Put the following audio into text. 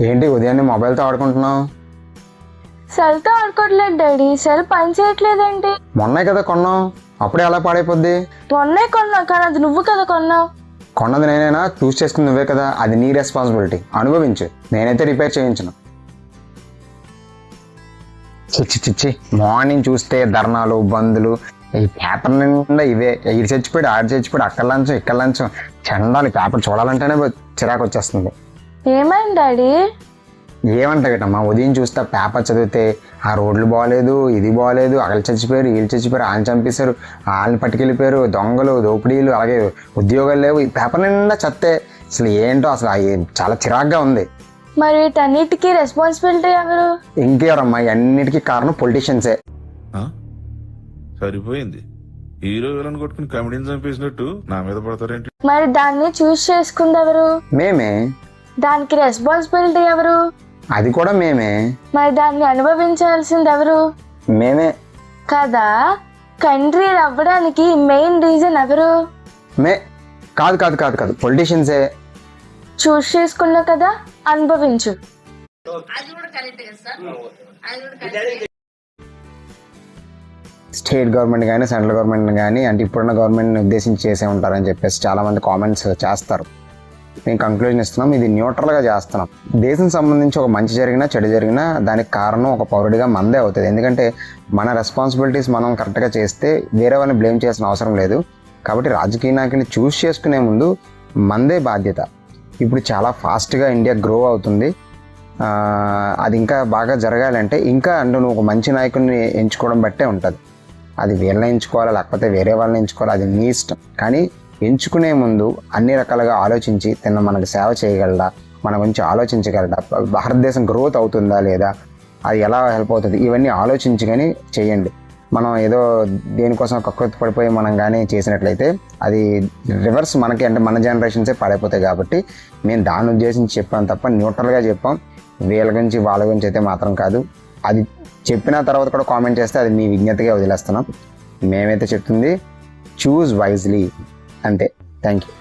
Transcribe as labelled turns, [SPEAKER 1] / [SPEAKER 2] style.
[SPEAKER 1] ఏంటి ఉదయాన్నే మొబైల్తో ఆడుకుంటున్నావు?
[SPEAKER 2] సెల్తో ఆడుకోవట్లేదు daddy, cell పని చేయట్లేదేంటి?
[SPEAKER 1] మొన్నే కదా కొన్నావు, అప్పుడే ఎలా పాడైపోద్ది?
[SPEAKER 2] మొన్నే కొన్నావు కానీ అది నువ్వు కదా కొన్నావు.
[SPEAKER 1] కొన్నది నేనైనా, చూస్ చేసుకుని నువ్వే కదా, అది నీ రెస్పాన్సిబిలిటీ, అనుభవించు. నేనైతే రిపేర్ చేయించను. చిచ్చి చిచ్చి, మార్నింగ్ చూస్తే ధర్నాలు బంధులు, ఈ పేపర్ నిండా ఇవే. ఈడు చచ్చిపోయాడు, ఆడు చచ్చిపోయాడు, అక్కడ లంచం ఇక్కడ లంచం, చండాలి. పేపర్ చూడాలంటేనే చిరాకు వచ్చేస్తుంది.
[SPEAKER 2] ఏమైంది డాడీ?
[SPEAKER 1] ఏమంటావేటమ్మా, ఉదయం చూస్తే పేపర్ చదివితే ఆ రోడ్లు బాగోలేదు, ఇది బాగోలేదు, అక్కడ చచ్చిపోయారు, వీళ్ళు చచ్చిపోయారు, ఆయన చంపేశారు, వాళ్ళని పట్టుకెళ్ళిపోయారు, దొంగలు దోపిడీలు, అలాగే ఉద్యోగాలు లేవు. ఈ పేపర్ నిండా చెత్తే. అసలు ఏంటో, అసలు చాలా చిరాగ్గా ఉంది.
[SPEAKER 2] మరి వీటన్నిటికీ రెస్పాన్సిబిలిటీ ఎవరు?
[SPEAKER 1] ఇంకెవరమ్మా, అన్నిటికీ కారణం పొలిటీషియన్సే.
[SPEAKER 3] సరిపోయింది, హీరో విలన్ కొట్టుకుని కమెడీని చంపేసినట్టు నా మీద పడతారేంటి?
[SPEAKER 2] మరి దాన్ని చూస్ చేసుకుంది ఎవరు?
[SPEAKER 1] మేమే.
[SPEAKER 2] దానికి రెస్పాన్సిబిలిటీ ఎవరు?
[SPEAKER 1] అది కూడా మేమే.
[SPEAKER 2] మరి దాన్ని అనుభవించాల్సింది ఎవరు?
[SPEAKER 1] మేమే
[SPEAKER 2] కదా. కంట్రీ అవ్వడానికి మెయిన్ రీజన్ ఎవరు?
[SPEAKER 1] కాదు కాదు కాదు కాదు, పొలిటీషియన్సే.
[SPEAKER 2] చూస్ చేసుకున్నావు కదా, అనుభవించు.
[SPEAKER 1] స్టేట్ గవర్నమెంట్ కానీ సెంట్రల్ గవర్నమెంట్ కానీ, అంటే ఇప్పుడున్న గవర్నమెంట్ని ఉద్దేశించి చేసే ఉంటారని చెప్పేసి చాలామంది కామెంట్స్ చేస్తారు. మేము కంక్లూజన్ ఇస్తున్నాం, ఇది న్యూట్రల్గా చేస్తున్నాం. దేశం సంబంధించి ఒక మంచి జరిగినా చెడు జరిగినా దానికి కారణం ఒక పౌరుడిగా మనదే అవుతుంది. ఎందుకంటే మన రెస్పాన్సిబిలిటీస్ మనం కరెక్ట్గా చేస్తే వేరే వాళ్ళని బ్లేమ్ చేసిన అవసరం లేదు. కాబట్టి రాజకీయ నాయకుల్ని చూస్ చేసుకునే ముందు మనదే బాధ్యత. ఇప్పుడు చాలా ఫాస్ట్గా ఇండియా గ్రో అవుతుంది. అది ఇంకా బాగా జరగాలంటే ఇంకా అంటే నువ్వు ఒక మంచి నాయకుడిని ఎంచుకోవడం బట్టే ఉంటుంది. అది వీళ్ళని ఎంచుకోవాలా లేకపోతే వేరే వాళ్ళని ఎంచుకోవాలా, అది నీ ఇష్టం. కానీ ఎంచుకునే ముందు అన్ని రకాలుగా ఆలోచించి మనకు సేవ చేయగలడా, మన గురించి ఆలోచించగలడా, భారతదేశం గ్రోత్ అవుతుందా లేదా, అది ఎలా హెల్ప్ అవుతుంది, ఇవన్నీ ఆలోచించి కానీ చేయండి. మనం ఏదో దేనికోసం కకృతి పడిపోయి మనం కానీ చేసినట్లయితే అది రివర్స్ మనకి, అంటే మన జనరేషన్సే పడైపోతాయి. కాబట్టి మేము దాన్ని ఉద్దేశించి చెప్పాం తప్ప న్యూట్రల్గా చెప్పాం. వీళ్ళ గురించి వాళ్ళ గురించి అయితే మాత్రం కాదు. అది చెప్పిన తర్వాత కూడా కామెంట్ చేస్తే అది మీ విజ్ఞతగా వదిలేస్తున్నాం. మేమైతే చెప్తుంది చూజ్ వైజ్లీ అంతే. Thank you.